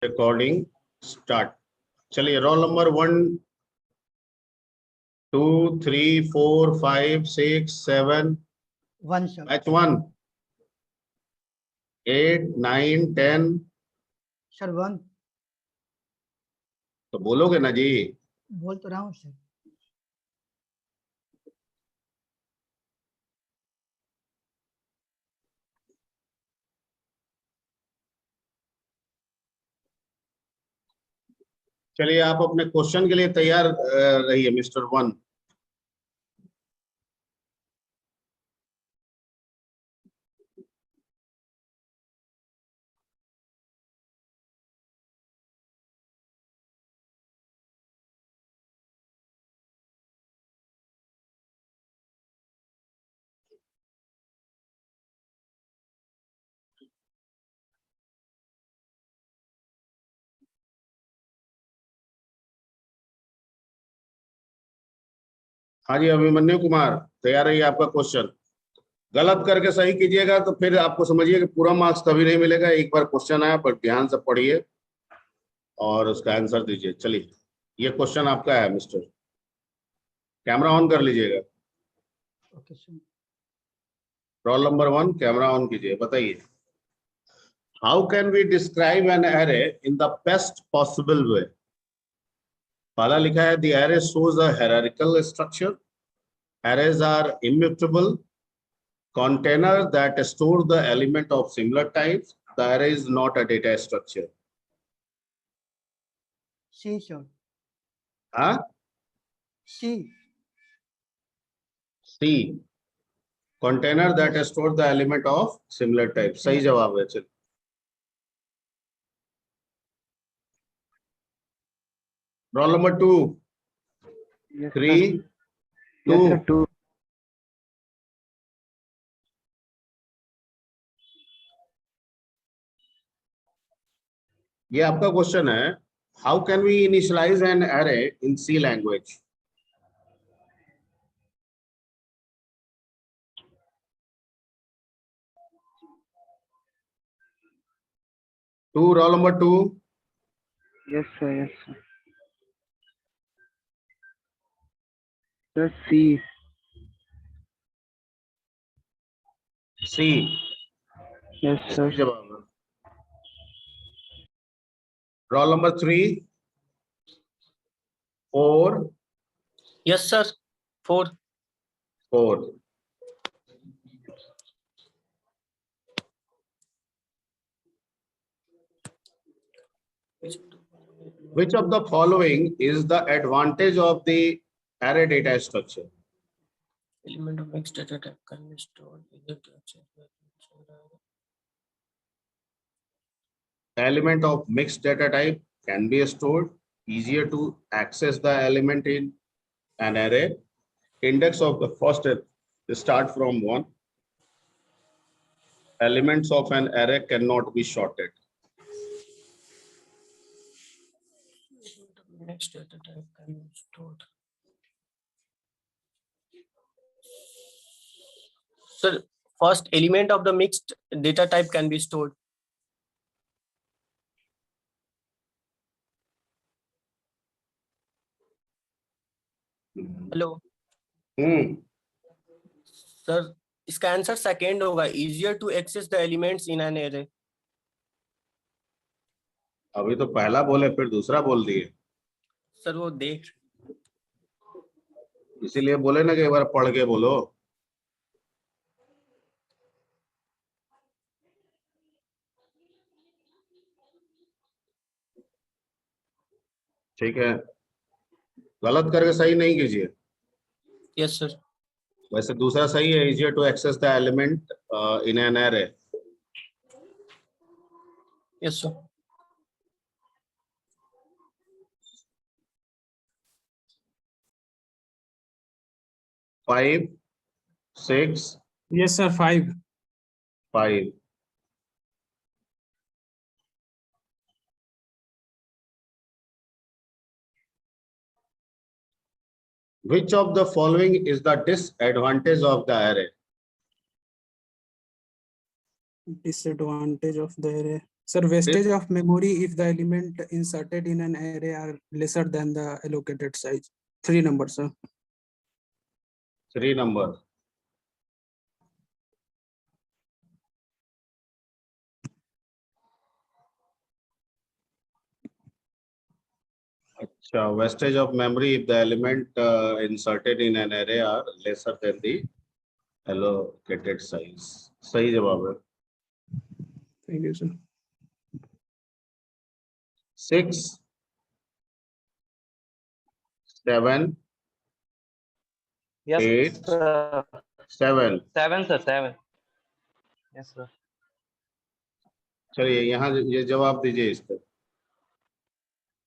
Recording start. चलिए roll number 1 2 3 4 5 6 7 1 sir. Batch 1 8 9 10 sir 1 तो बोलोगे ना जी। बोल तो रहा हूँ सर। चलिए आप अपने क्वेश्चन के लिए तैयार रहिए मिस्टर 1। हाँ जी अभिमन्यु कुमार तैयार रहिए। आपका क्वेश्चन गलत करके सही कीजिएगा तो फिर आपको समझिए कि पूरा मार्क्स तभी नहीं मिलेगा। एक बार क्वेश्चन आया पर ध्यान से पढ़िए और उसका आंसर दीजिए। चलिए ये क्वेश्चन आपका है मिस्टर। कैमरा ऑन कर लीजिएगा। Okay sir. Roll number 1 camera on कीजिए। बताइए how can we describe an array in the best possible way. पहला लिखा है the array shows a hierarchical structure, arrays are immutable container that store the element of similar types. The array is not a data structure. C sir. हाँ C C container that store the element of similar type. सही जवाब है। चल role number 2 Yes, 3 sir. 2 Yes, sir. 2. ये आपका question है how can we initialise an array in C language. Roll number 2 Yes, sir. Yes, sir. Sir, C. C Yes, sir. सही जवाब है। Roll number 3 4 Yes, sir. 4. 4 Which of the following is the advantage of the array data structure? Element of mixed data type can be stored either to access The element of mixed data type can be stored, easier to access the element in an array. Index of the first start from 1. Elements of an array cannot be sorted. mixed data type can be stored. Sir, first element of the mixed data type can be stored. Hello sir, इसका answer second होगा, easier to access the elements in an array. अभी तो पहला बोले फिर दूसरा बोल दिए, सर वो देख, इसीलिए बोले ना कि एक बार पढ़ के बोलो। ठीक है, गलत करके सही नहीं कीजिए। Yes sir. वैसे दूसरा सही है, easier to access the element in an array. Yes sir. 5 6 Yes, sir. 5. 5 Which of the following is the disadvantage of the array? Disadvantage of the array. Sir, wastage of memory if the element inserted in an array are lesser than the allocated size. 3 numbers, sir. 3 number. अच्छा, wastage of memory if the element inserted in an array are lesser than the allocated size. सही जवाब है. Thank you, sir. 6, 7, Yes, 8, sir. 7. 7, sir. 7. Yes, sir. चलिए यहाँ ये जवाब दीजिए इस पर.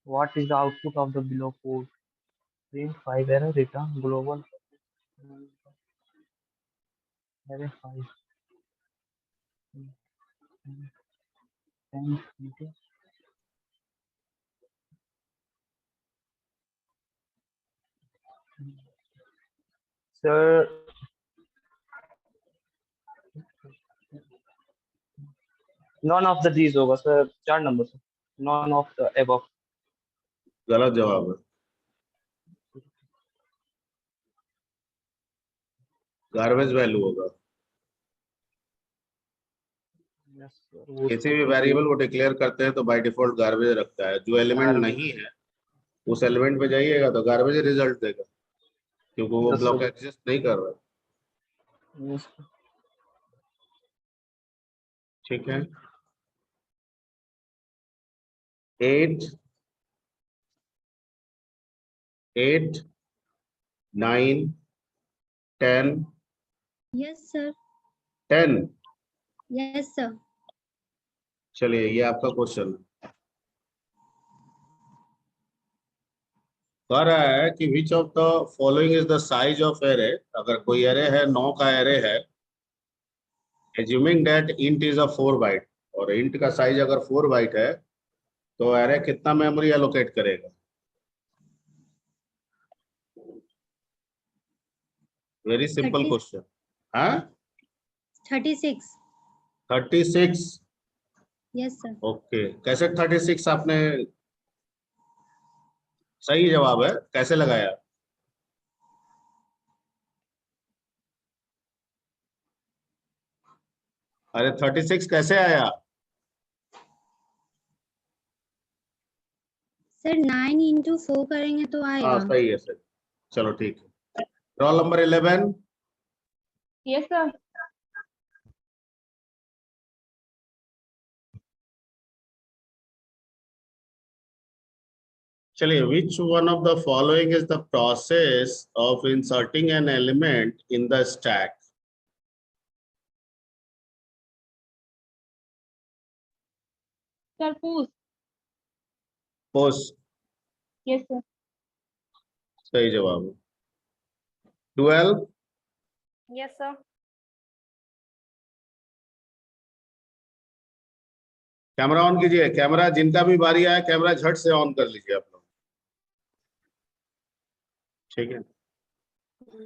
What is the output of the below code? Print 5 error, return global array 5. And sir, none of the these होगा sir. 4 numbers. None of the above. गलत जवाब है. गार्बेज वैल्यू होगा. Yes, sir. वो किसी भी वेरिएबल को डिक्लेयर करते हैं तो बाय डिफॉल्ट गार्बेज रखता है. जो एलिमेंट Garbage. नहीं है उस एलिमेंट पे जाइएगा तो गार्बेज रिजल्ट देगा, क्योंकि वो Yes, ब्लॉक sir. एग्जिस्ट नहीं कर रहा. Yes, sir. ठीक है. 8, 8, 9, 10, Yes, sir. 10. Yes, sir. चलिए ये आपका क्वेश्चन है. कह रहा है कि which of the following is the size of array. अगर कोई एरे है 9 का एरे है, assuming that int is a 4 byte, और इंट का साइज अगर 4 बाइट है तो एरे कितना मेमोरी एलोकेट करेगा. Very simple 30 question. हाँ, 36. 36. Yes, sir. ओके. कैसे 36 आपने सही जवाब है. कैसे लगाया? अरे 36 कैसे आया? सर 9 into 4 करेंगे तो हाँ आएगा. सही है सर. चलो ठीक है. Roll number 11. Yes, sir. चलिए, which one of the following is the process of inserting an element in the stack? Sir, push. Push. Yes, sir. सही जवाब है. 12. Yes, sir. कैमरा ऑन कीजिए. कैमरा जिनका भी बारी आया कैमरा झट से ऑन कर लीजिए आप लोग. ठीक है.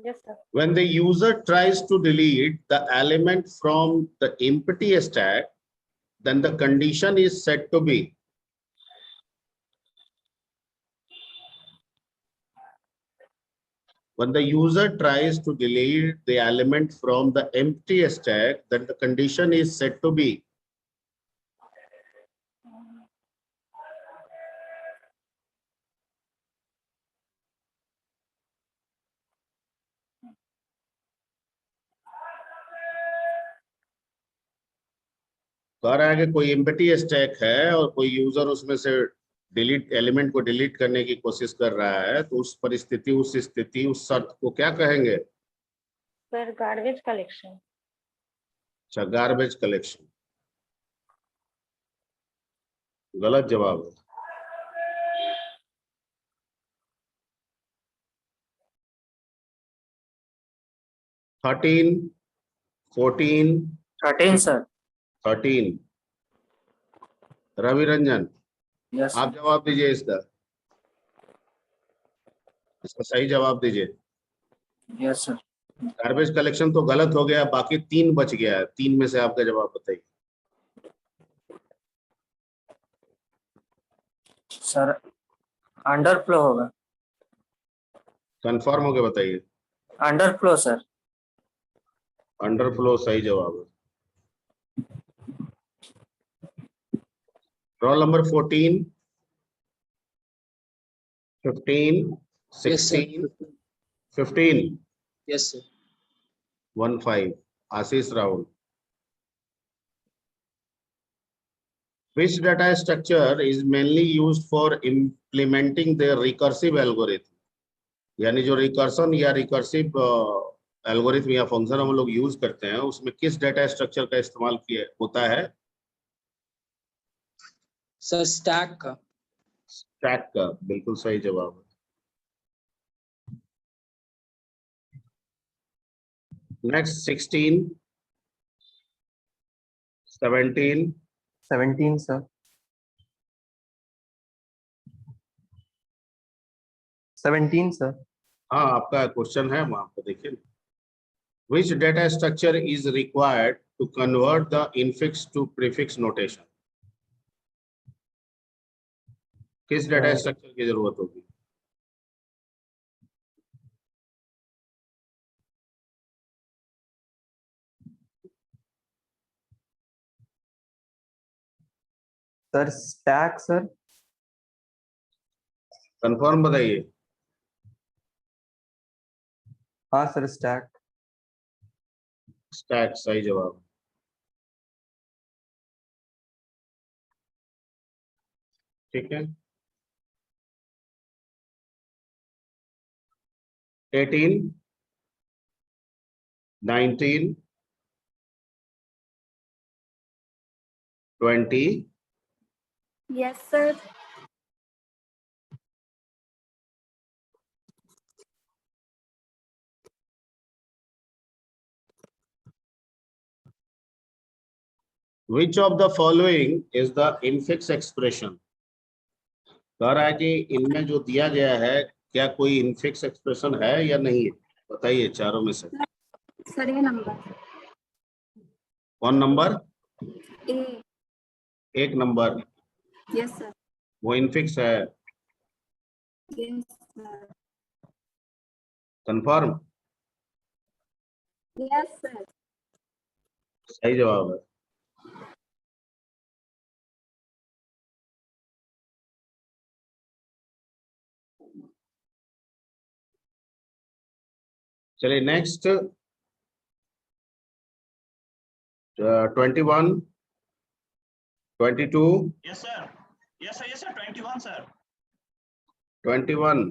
Yes, sir. When the user tries to delete the element from the empty stack, then the condition is said to be. When the user tries to delete the element from the empty stack, then the condition is said to be. कह रहा है कि कोई empty stack है और कोई user उसमें से डिलीट एलिमेंट को डिलीट करने की कोशिश कर रहा है, तो उस परिस्थिति, उस स्थिति, उस शर्त को क्या कहेंगे? Sir, garbage collection. अच्छा, गार्बेज कलेक्शन. गलत जवाब है. Thirteen, 14, 13, sir. 13. Ravi Ranjan, Yes. आप जवाब दीजिए इसका. इसका सही जवाब दीजिए. Yes, sir. गार्बेज कलेक्शन तो गलत हो गया, बाकी 3 बच गया है. 3 में से आपका जवाब बताइए. सर अंडर फ्लो होगा, कंफर्म होके बताइए। Under flow sir. Under flow सही जवाब है। Roll number 14, 15, 16, 15, Yes, sir. 15, Ashish Rahul. Which data structure is mainly used for implementing the recursive algorithm? यानी जो रिकर्सन या रिकर्सिव एल्गोरिथम या फंक्शन हम लोग यूज करते हैं, उसमें किस डेटा स्ट्रक्चर का इस्तेमाल किया होता है? Sir, stack का। स्टैक का, बिल्कुल सही जवाब है। Next 16, 17, 17 sir. 17 sir. हाँ आपका क्वेश्चन है, वहां पर देखिए। Which data structure is required to convert the infix to prefix notation? किस डेटा स्ट्रक्चर की जरूरत होगी? Sir, stack sir. कंफर्म बताइए। हाँ sir, stack. स्टैक सही जवाब। ठीक है। 18, 19, 20, Yes, sir. Which of the following is the infix expression? कह रहा है कि इनमें जो दिया गया है, क्या कोई इनफिक्स एक्सप्रेशन है या नहीं है? बताइए चारों में से। सर ये नंबर कौन नंबर? ए। एक नंबर, यस सर। वो इनफिक्स है। Yes sir. Confirm? Yes sir. सही जवाब है। चलिए next 21, 22, Yes, sir. Yes, sir. Yes, sir. 21, sir. 21।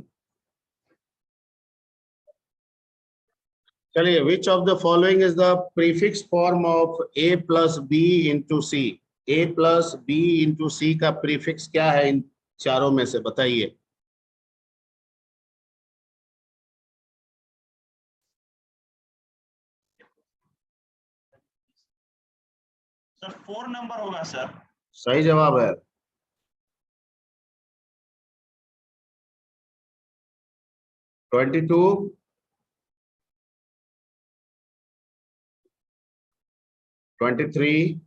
चलिए, which of the following is the prefix form of a plus b into c? a plus b into c का prefix क्या है इन चारों में से? बताइए। Sir, 4 number होगा sir. सही जवाब है। Twenty two, 23,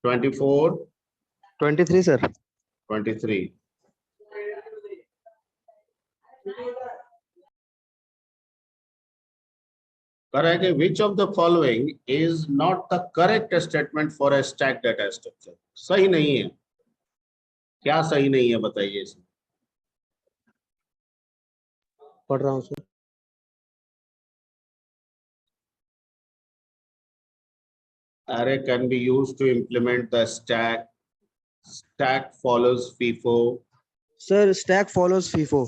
24, 23 sir. 23। करेक्ट है। विच of the following is not the correct statement for a stack data structure? सही नहीं है। क्या सही नहीं है बताइए इसमें। पढ़ रहा हूँ sir. Array can be used to implement the stack. Stack follows FIFO. Sir, stack follows FIFO.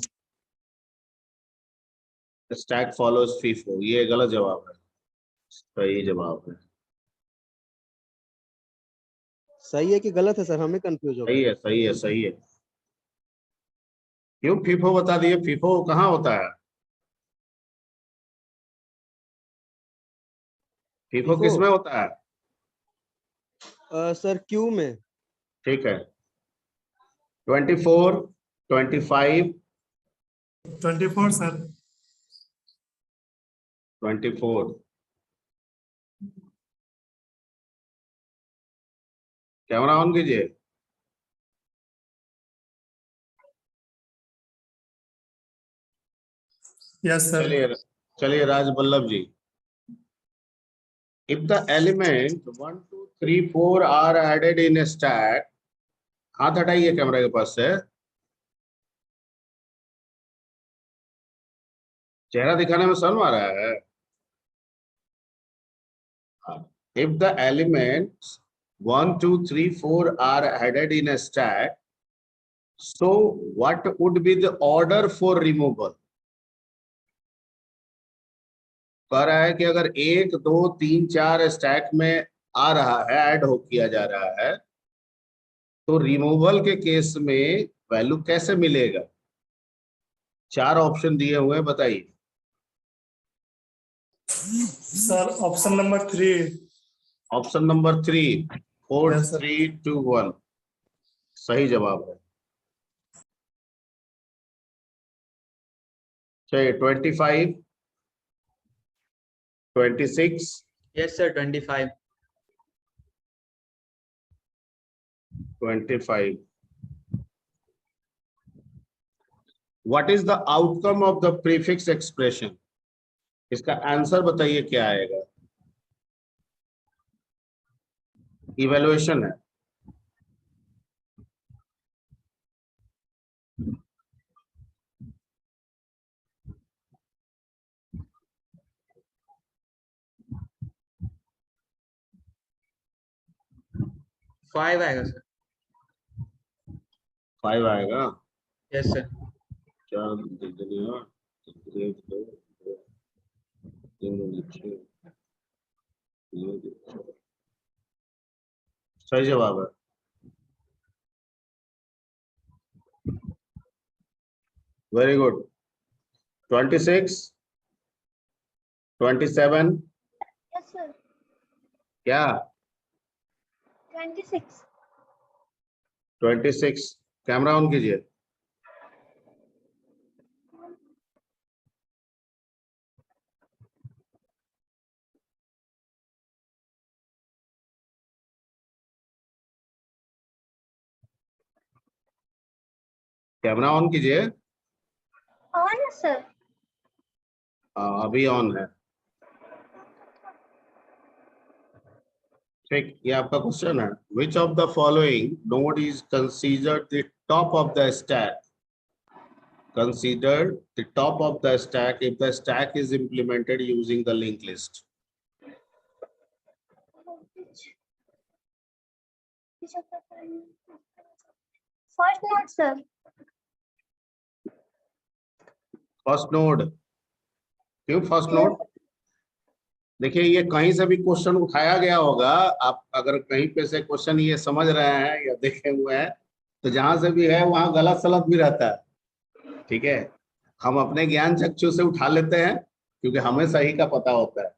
Stack follows FIFO. ये गलत जवाब है। सही जवाब है। सही है कि गलत है सर? हमें कंफ्यूज हो सही गया। है, सही है, सही है। क्यों FIFO बता दिए? FIFO कहाँ होता है? FIFO किस में होता है? सर क्यू में। ठीक है। 24, 25, 24 sir. 24। कैमरा ऑन कीजिए। Yes, sir. चलिए राज बल्लभ जी, if the element 1 2 3 4 are added in a stack, हाथ हटाइए कैमरा के पास से, चेहरा दिखाने में शर्म आ रहा है। If the elements 1 2 3 4 are added in a stack, so what would be the order for removal? कह रहा है कि अगर 1 2 3 4 स्टैक में आ रहा है, ऐड हो किया जा रहा है, तो रिमूवल के केस में वैल्यू कैसे मिलेगा? 4 ऑप्शन दिए हुए हैं, बताइए। Sir, option number 3. Option number 3, 4 Yes, sir. 3 2 1 सही जवाब है। चलिए 25 26 Yes, sir. 25. 25. What is the outcome of the prefix expression? इसका आंसर बताइए क्या आएगा? इवैल्यूएशन है। Five आएगा sir. 5 आएगा। Yes, sir. 4 दुनिया 3 सही जवाब है। Very good. 26 27 Yes, sir. क्या? 26. 26 कैमरा ऑन कीजिए। कैमरा ऑन कीजिए। On, sir. अभी ऑन है। ठीक, ये आपका क्वेश्चन है। Which of the following node is considered the top of the stack? Considered the top of the stack if the stack is implemented using the linked list. First note, sir. First node. क्यों first node? देखिए ये कहीं से भी question उठाया गया होगा, आप अगर कहीं पे से क्वेश्चन ये समझ रहे हैं या देखे हुए हैं, तो जहां से भी है वहां गलत सलत भी रहता है। ठीक है, हम अपने ज्ञान चक्षु से उठा लेते हैं क्योंकि हमें सही का पता होता है।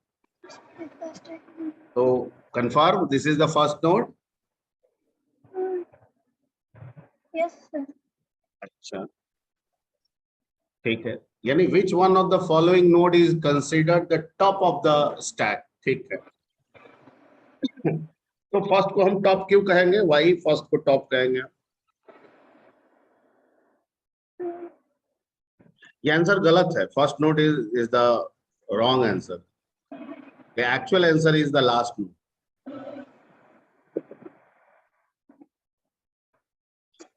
तो confirm this is the first node. Yes, sir. अच्छा ठीक है, यानी विच one of the following node is considered the top of the stack. ठीक है, तो फर्स्ट को हम टॉप क्यों कहेंगे? वाई फर्स्ट को टॉप कहेंगे? ये आंसर गलत है। First node is the wrong answer. The actual answer is the last node.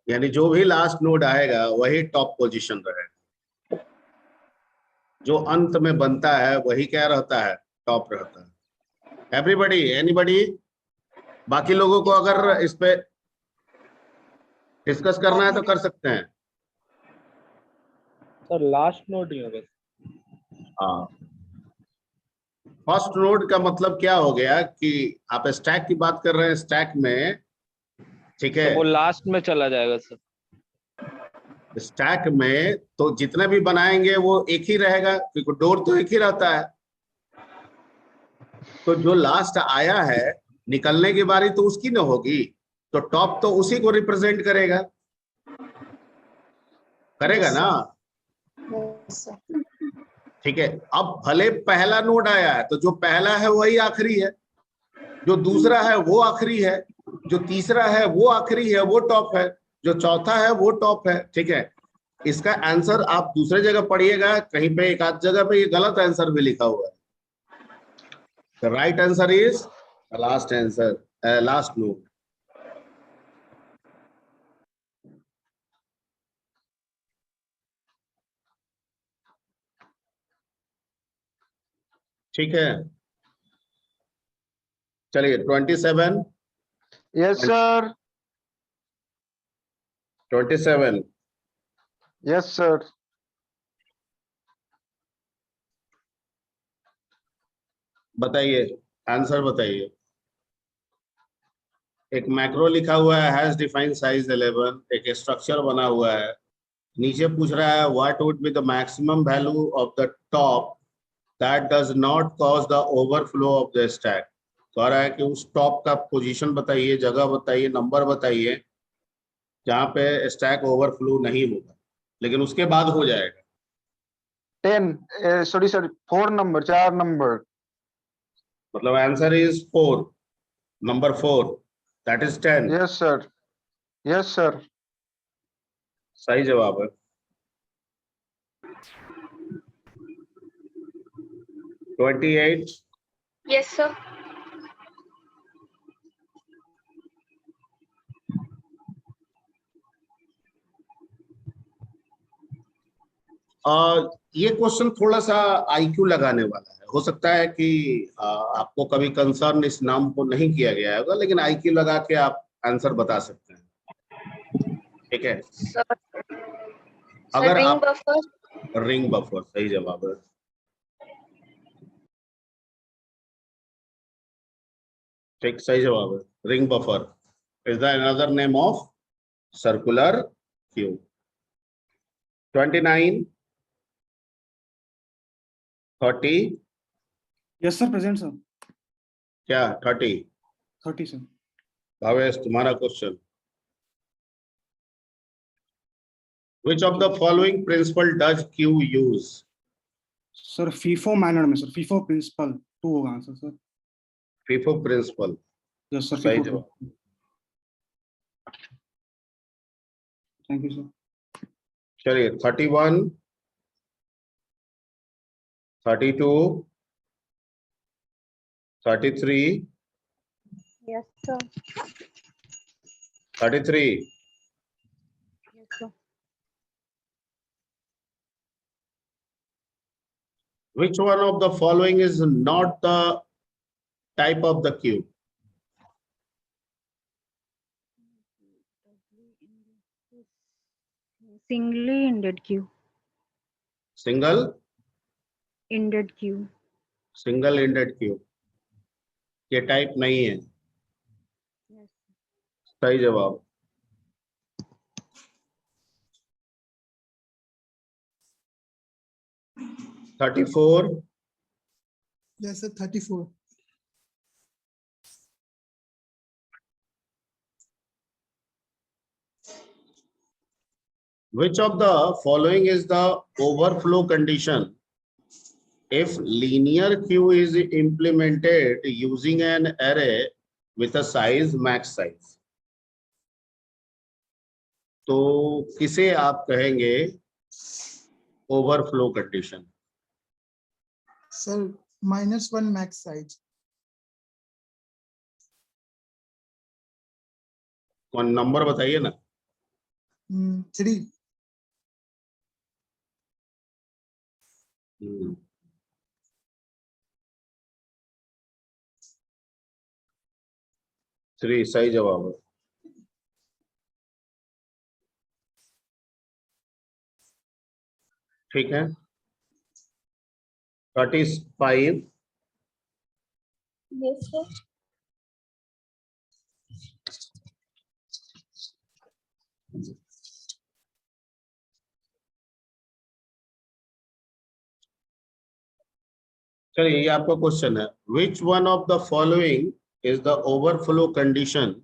यानी जो भी लास्ट नोड आएगा वही टॉप पोजीशन रहेगा, जो अंत में बनता है वही क्या रहता है? टॉप रहता है। Everybody, anybody? बाकी लोगों को अगर इस पे डिस्कस करना है तो कर सकते हैं। सर लास्ट नोट ही होगा। हाँ, फर्स्ट नोड का मतलब क्या हो गया कि आप स्टैक की बात कर रहे हैं, स्टैक में, ठीक है, तो वो लास्ट में चला जाएगा सर। स्टैक में तो जितने भी बनाएंगे वो एक ही रहेगा क्योंकि डोर तो एक ही रहता है। तो जो लास्ट आया है निकलने की बारी तो उसकी ना होगी, तो टॉप तो उसी को रिप्रेजेंट करेगा, करेगा ना? ठीक है, अब भले पहला नोड आया है तो जो पहला है वही आखिरी है, जो दूसरा है वो आखिरी है, जो तीसरा है वो आखिरी है, वो टॉप है, जो चौथा है वो टॉप है। ठीक है, इसका आंसर आप दूसरे जगह पढ़िएगा, कहीं पे एक आध जगह पे ये गलत आंसर भी लिखा हुआ है. The right answer is last answer, last note. ठीक है, चलिए 27. Yes, sir. 27. Yes, sir. बताइए, आंसर बताइए. एक मैक्रो लिखा हुआ है, हैज डिफाइंड साइज 11. एक स्ट्रक्चर बना हुआ है, नीचे पूछ रहा है what would be the maximum value of the top that does not cause the overflow of the stack. कह रहा है कि उस टॉप का पोजीशन बताइए, जगह बताइए, नंबर बताइए जहां पे स्टैक ओवरफ्लो नहीं होगा, लेकिन उसके बाद हो जाएगा. 10. Sorry, sir. 4 number. 4 number. मतलब answer is 4, number 4, that is 10. Yes, sir. Yes, sir. सही जवाब है. 28. Yes, sir. ये क्वेश्चन थोड़ा सा आईक्यू लगाने वाला है. हो सकता है कि आपको कभी कंसर्न इस नाम को नहीं किया गया होगा, लेकिन आईक्यू लगा के आप आंसर बता सकते हैं. ठीक है, Sir, अगर ring आप buffer. रिंग बफर, सही जवाब है. ठीक, सही जवाब है. Ring buffer is the another name of circular queue. 29. 30. Yes, sir. Present, sir. क्या 30? 30, sir. भावेश, तुम्हारा question. Which of the following principle does Q use? Sir, FIFO manner में, sir. FIFO principle 2 होगा answer, sir. FIFO principle. Yes, sir. सही FIFO. जवाब. Thank you, sir. चलिए 31. 32. 33. Yes, sir. 33. Yes, sir. Which one of the following is not the type of the cube? Singly ended queue. Single Ended queue. Single ended cube. ये type नहीं है. Yes. सही जवाब. Yes, sir. 34. Which of the following is the overflow condition if linear queue is implemented using an array with a size max size? तो किसे आप कहेंगे overflow condition? Sir, -1 max size. कौन नंबर बताइए ना. 3. 3 सही जवाब है. ठीक है. 35. Yes, sir. चलिए, ये आपका क्वेश्चन है. Which one of the following is the overflow condition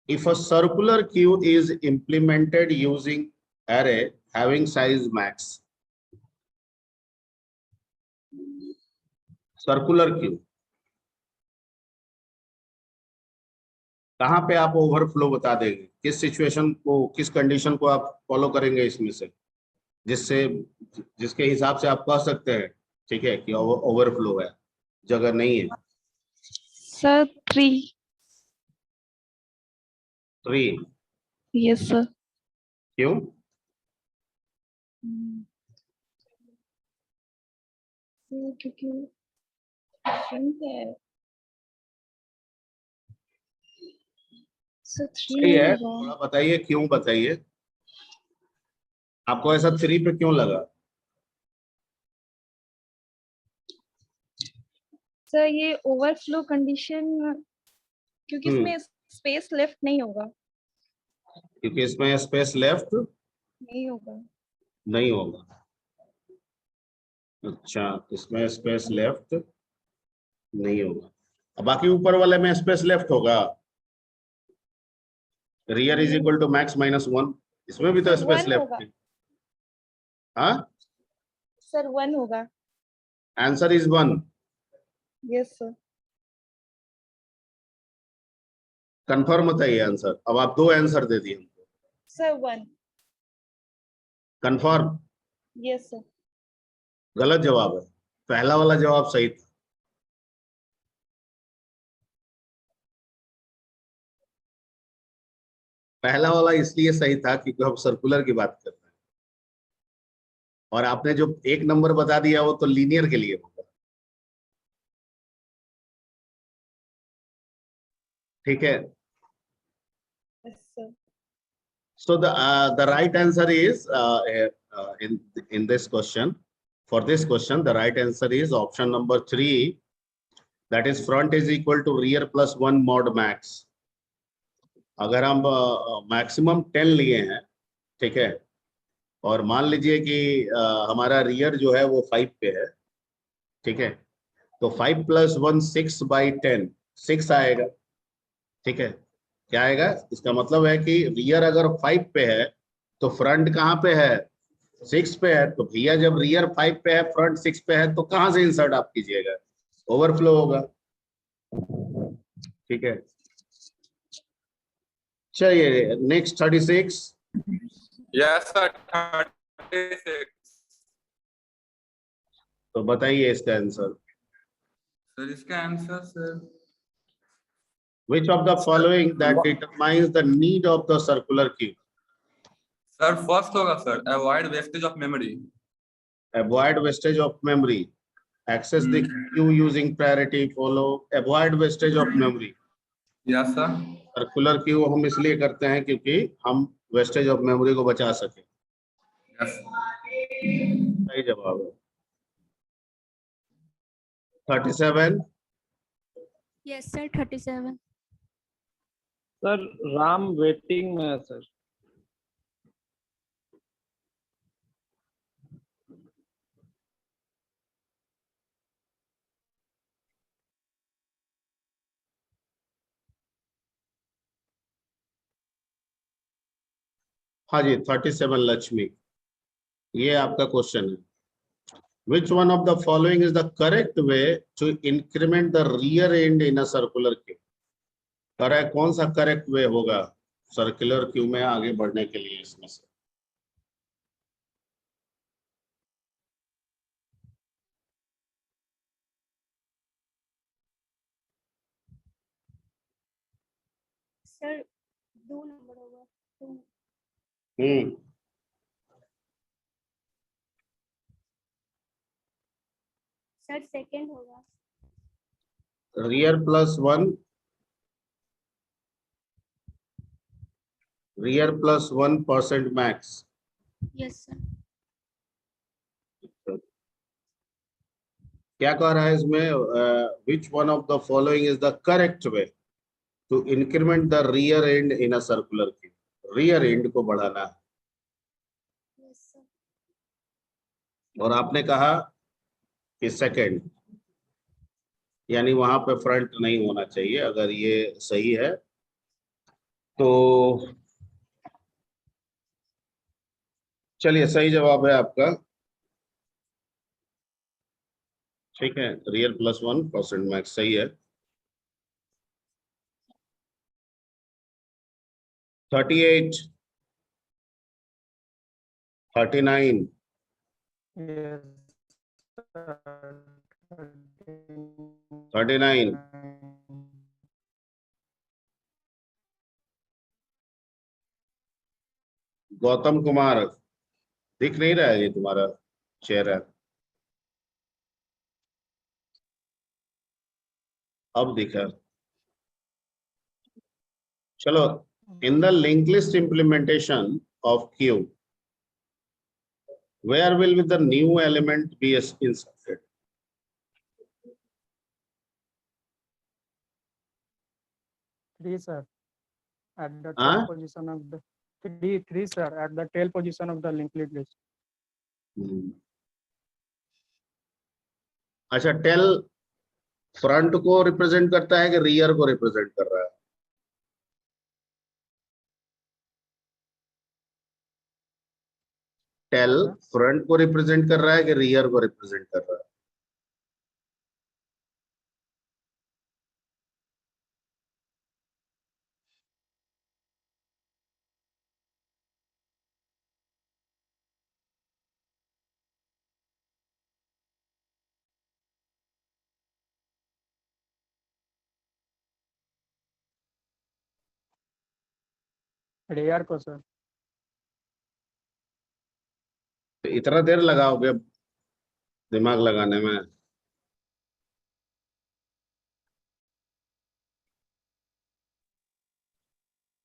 if a circular queue is implemented using array having size max? Circular queue कहां पे आप ओवरफ्लो बता देंगे? किस सिचुएशन को, किस कंडीशन को आप फॉलो करेंगे इसमें से? जिससे जिसके हिसाब से आप कह सकते हैं, ठीक है, कि ओवरफ्लो है, जगह नहीं है। सर 3. 3, yes sir. क्यों? क्योंकि different है. सर 3 सही नहीं है, होगा. थोड़ा बताइए, क्यों बताइए, आपको ऐसा 3 पे क्यों लगा? सर ये ओवरफ्लो कंडीशन, क्योंकि हम्म, इसमें स्पेस लेफ्ट नहीं होगा. क्योंकि इसमें स्पेस लेफ्ट नहीं होगा. नहीं होगा। अच्छा, इसमें स्पेस लेफ्ट नहीं होगा, अब बाकी ऊपर वाले में स्पेस लेफ्ट होगा। Rear is equal to max minus 1, इसमें भी तो सर स्पेस 1 लेफ्ट होगा. है। हाँ, सर 1 होगा. Answer is 1। Yes sir. Confirm बताइए आंसर, अब आप 2 आंसर दे दिए हमको। सर 1. कंफर्म? Yes sir. गलत जवाब है, पहला वाला जवाब सही था। पहला वाला इसलिए सही था क्योंकि हम सर्कुलर की बात कर रहे हैं, और आपने जो 1 नंबर बता दिया वो तो लीनियर के लिए होगा। ठीक है, yes sir. so the right answer is in this question, for this question the right answer is option number 3, that is front is equal to rear plus 1 mod max। अगर हम मैक्सिमम 10 लिए हैं, ठीक है, और मान लीजिए कि हमारा रियर जो है वो 5 पे है, ठीक है, तो 5 + 1 6/10 6 आएगा। ठीक है, क्या आएगा? इसका मतलब है कि रियर अगर 5 पे है तो फ्रंट कहाँ पे है? 6 पे है। तो भैया जब रियर 5 पे है, फ्रंट 6 पे है, तो कहाँ से इंसर्ट आप कीजिएगा? ओवरफ्लो होगा। ठीक है, चलिए नेक्स्ट 36। Yes, sir. 36. तो बताइए इसका आंसर। सर इसका answer sir Which of the following that determines the need of the circular cube? Sir first होगा sir avoid wastage of memory. Avoid wastage of memory. Access the queue using priority. Follow. Avoid wastage of memory. Yes sir. Circular queue हम इसलिए करते हैं क्योंकि हम wastage of memory को बचा सके। यस सही जवाब है। 37। Yes sir 37. Sir Ram waiting में है सर. हाँ जी, 37 लक्ष्मी, ये आपका क्वेश्चन है। Which one of the following is the correct way to increment the rear end in a circular queue? Correct, कौन सा करेक्ट वे होगा सर्कुलर क्यू में आगे बढ़ने के लिए? इसमें से सर 2 नंबर होगा. 2. सर सेकंड होगा. Rear plus 1, rear plus 1% max. Yes sir. क्या कह रहा है इसमें? Which one of the following is the correct way to increment the rear end in a circular queue? Rear end को बढ़ाना है, यस सर. और आपने कहा कि सेकंड, यानी वहां पे फ्रंट नहीं होना चाहिए। अगर ये सही है तो चलिए, सही जवाब है आपका। ठीक है, रियर प्लस 1% मैक्स सही है। 38, 39, Yes. 39. गौतम कुमार, दिख नहीं रहा है ये तुम्हारा चेहरा? अब दिखा। चलो, in the link list implementation of Q, where will the new element be inserted? Three, sir. At the Huh? tail position of the three, sir. At the tail position of the linked list. अच्छा, tell front को represent करता है कि rear को represent कर रहा है? Tell front को रिप्रेजेंट कर रहा है कि रियर को रिप्रेजेंट कर रहा है? Rear को, sir. तो इतना देर लगाओगे दिमाग लगाने में?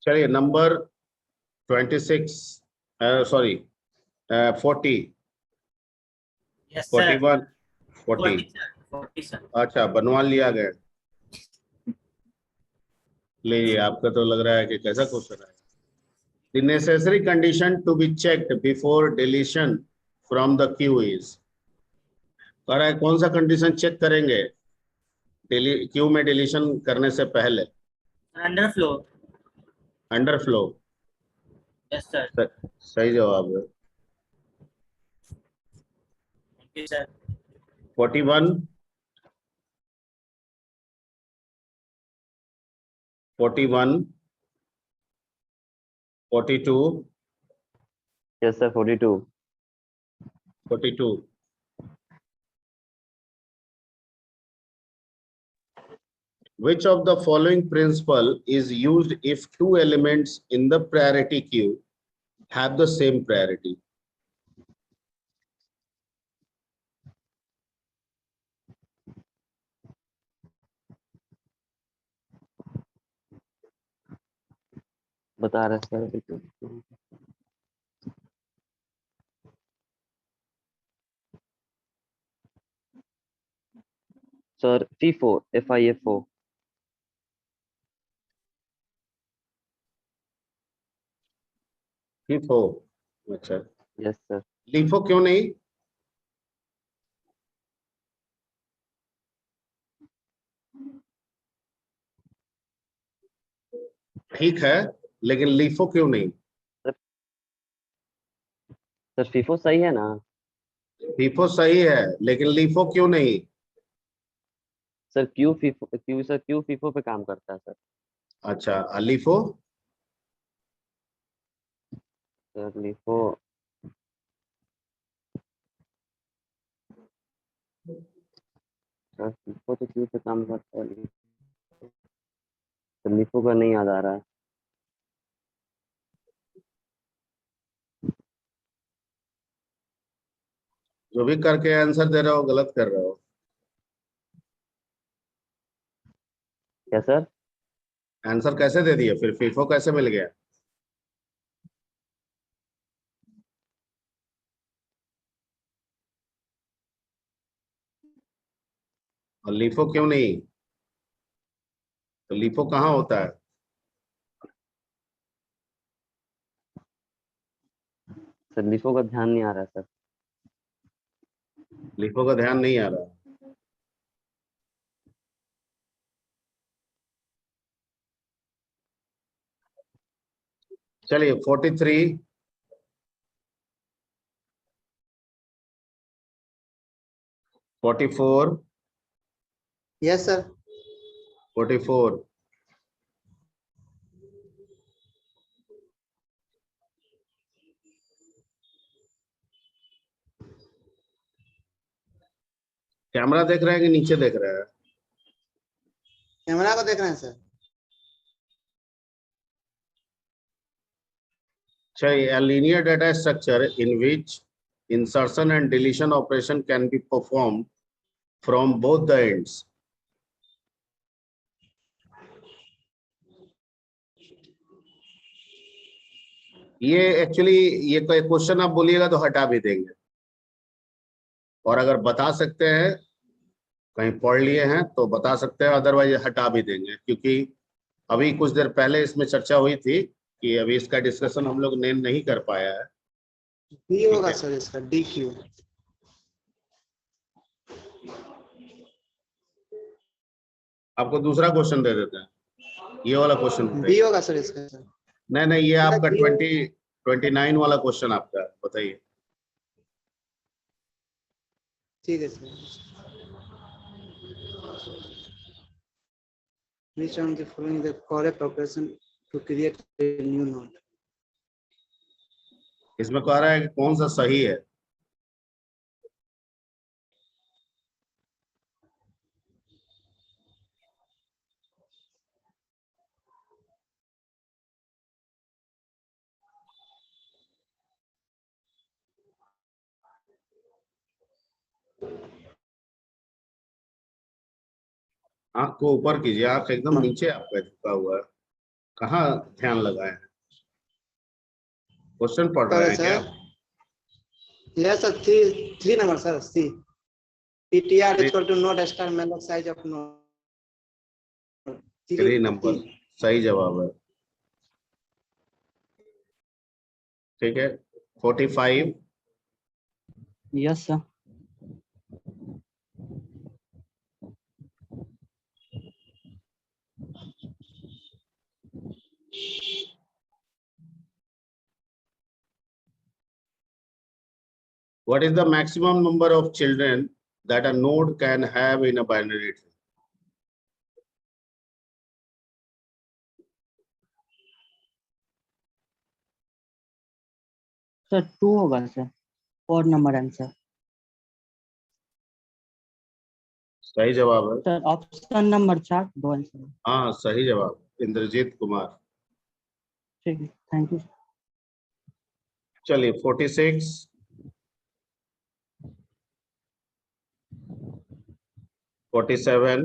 चलिए, नंबर 26, सॉरी 40, Yes, 41, 40। 40, sir. अच्छा, बनवा लिया गया। लीजिए, आपका तो लग रहा है कि कैसा क्वेश्चन है। The necessary condition to be checked before deletion from the queue is, कह रहा है कौन सा कंडीशन चेक करेंगे क्यू में डिलीशन करने से पहले? Underflow. अंडरफ्लो। Yes, sir. सही जवाब है। Thank you, sir. 41, 41, 42, Yes, sir. 42. 42. Which of the following principle is used if two elements in the priority queue have the same priority? बता रहे sir. Sir FIFO, FIFO. FIFO। अच्छा, Yes, sir. LIFO क्यों नहीं? ठीक है, लेकिन LIFO क्यों नहीं? सर FIFO सही है ना? FIFO सही है, लेकिन LIFO क्यों नहीं? सर Q FIFO पे काम करता है सर। अच्छा, LIFO? सर LIFO तो Q पे काम करता है। सर LIFO का नहीं याद आ रहा है। जो भी करके आंसर दे रहे हो गलत कर रहे हो। क्या सर? आंसर कैसे दे दिए फिर? FIFO कैसे मिल गया? और LIFO क्यों नहीं? तो LIFO कहाँ होता है? सर LIFO का ध्यान नहीं आ रहा है सर। LIFO का ध्यान नहीं आ रहा। चलिए, 43, 44, Yes, sir. 44, कैमरा देख रहे हैं कि नीचे देख रहे हैं? कैमरा को देख रहे हैं sir. A linear data structure in which insertion and deletion operation can be performed from both the ends. ये एक्चुअली ये कोई क्वेश्चन आप बोलिएगा तो हटा भी देंगे, और अगर बता सकते हैं कहीं पढ़ लिए हैं तो बता सकते हैं, अदरवाइज हटा भी देंगे, क्योंकि अभी कुछ देर पहले इसमें चर्चा हुई थी कि अभी इसका डिस्कशन हम लोग ने नहीं कर पाया है। डी होगा सर इसका, डी क्यू। आपको दूसरा क्वेश्चन दे देते हैं, ये वाला क्वेश्चन बी होगा सर इसका सर। नहीं ये आपका 29 वाला क्वेश्चन आपका, बताइए। ठीक है sir. Which one of the following the correct operation to create a new node? इसमें कह रहा है कि कौन सा सही है। आंख को ऊपर कीजिए, आंख एकदम नीचे आपका झुका हुआ है, कहाँ ध्यान लगाए हैं? क्वेश्चन पढ़ रहे हैं क्या? Yes sir, three number sir, C. PTR is equal to node star malloc size of node. 3 number सही जवाब है। ठीक है, 45। Yes sir. What is the maximum number of children that a node can have in a binary tree? Sir 2 होगा sir. 4 number answer. सही जवाब है। Sir option number 4 दो आंसर। हाँ सही जवाब, इंद्रजीत कुमार। ठीक है, थैंक यू। चलिए 46, 47,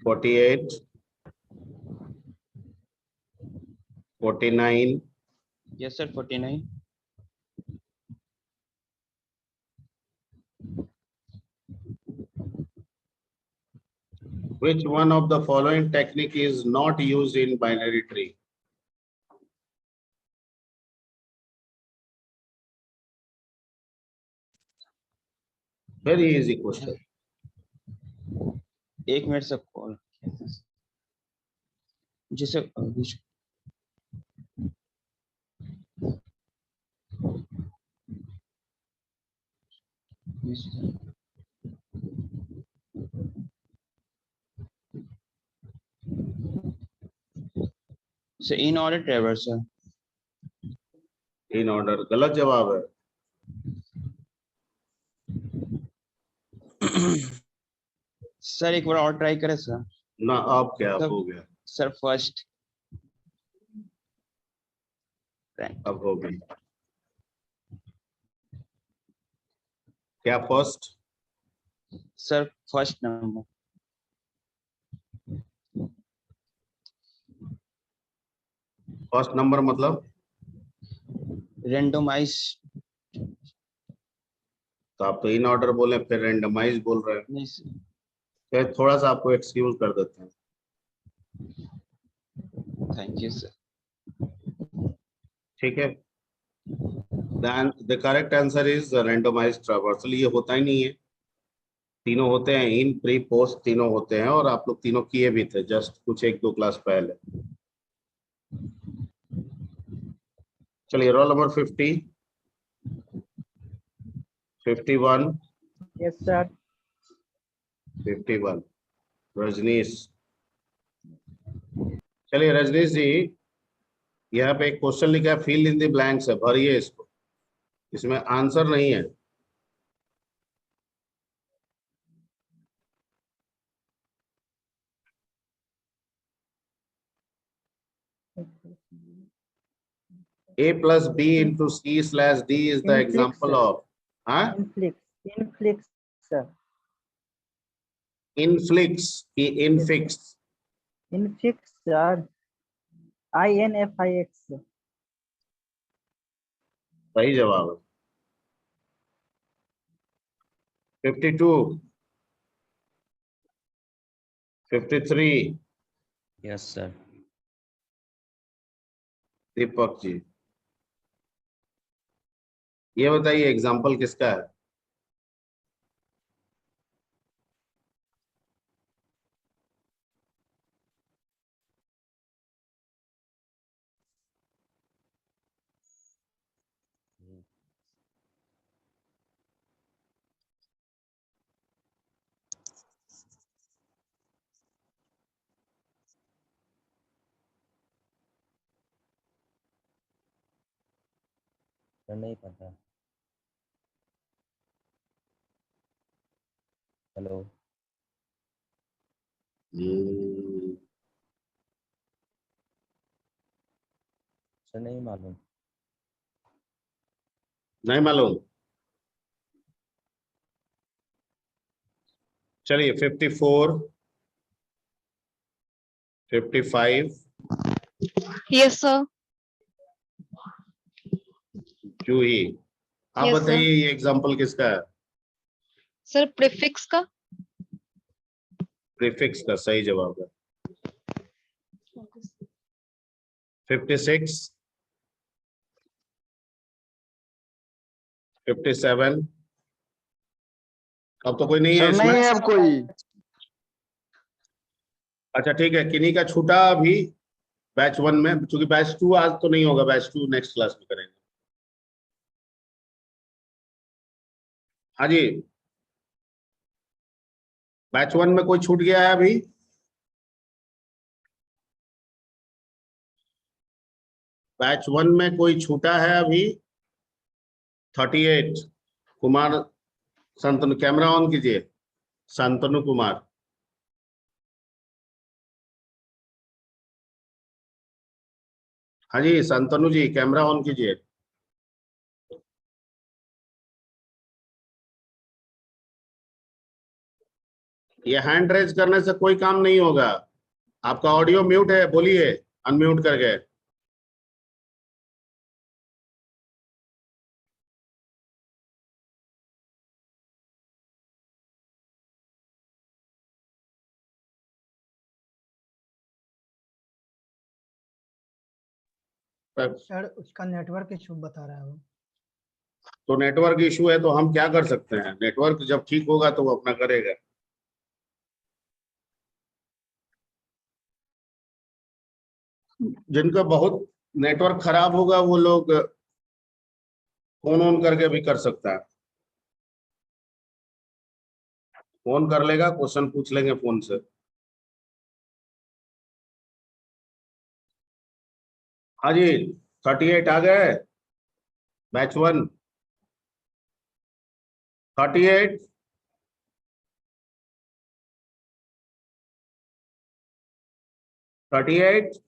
48, 49, Yes sir 49. which one of the following technique is not used in binary tree? Very easy question. एक मिनट से कॉल जिसे So in order traverse sir. In order, गलत जवाब है। सर एक बार और ट्राई करें सर। ना आप क्या हो गया? Sir first. अब हो गई क्या? First sir first number. First number मतलब रेंडोमाइज। तो आप तो इन ऑर्डर बोले फिर रेंडमाइज बोल रहे हैं। नहीं सर। फिर थोड़ा सा आपको एक्सक्यूज कर देते हैं। Thank you sir. ठीक है, then the correct answer is randomized traversal। ये होता ही नहीं है, तीनों होते हैं, इन प्री पोस्ट तीनों होते हैं, और आप लोग तीनों किए भी थे जस्ट कुछ 1-2 क्लास पहले। चलिए roll number 50, 51, yes sir. 51 Rajnish. चलिए रजनीश जी, यहाँ पे एक क्वेश्चन लिखा है फिल इन द ब्लैंक्स है, भरिए इसको। इसमें आंसर नहीं है, A plus B into C slash D is the Inflix, example sir. of, huh? Inflix, sir. Inflix, infix. Infix, sir. INFIX. सही जवाब है। 52, 53, Yes, sir. दीपक जी, ये बताइए एग्जाम्पल किसका है? नहीं पता। हेलो। सर नहीं मालूम। नहीं मालूम। चलिए 54, 55, यस सर। जूही, आप Yes, बताइए ये एग्जाम्पल किसका है? सर प्रीफिक्स का। प्रीफिक्स का सही जवाब है। 56, 57, अब तो कोई नहीं है सर इसमें। नहीं है अब कोई। अच्छा ठीक है, किन्हीं का छूटा अभी बैच 1 में, क्योंकि बैच 2 आज तो नहीं होगा, बैच 2 नेक्स्ट क्लास में करेंगे। हाँ जी, बैच 1 में कोई छूट गया है अभी? बैच 1 में कोई छूटा है अभी? 38, कुमार संतनु, कैमरा ऑन कीजिए। शांतनु कुमार, हाँ जी शांतनु जी, कैमरा ऑन कीजिए। ये हैंड रेज करने से कोई काम नहीं होगा। आपका ऑडियो म्यूट है, बोलिए अनम्यूट करके। सर उसका नेटवर्क इशू बता रहा है वो। तो नेटवर्क इशू है तो हम क्या कर सकते हैं? नेटवर्क जब ठीक होगा तो वो अपना करेगा। जिनका बहुत नेटवर्क खराब होगा वो लोग फोन ऑन करके भी कर सकता है। फोन कर लेगा, क्वेश्चन पूछ लेंगे फोन से। हाँ जी 38 आ गए बैच 1। 38, 38,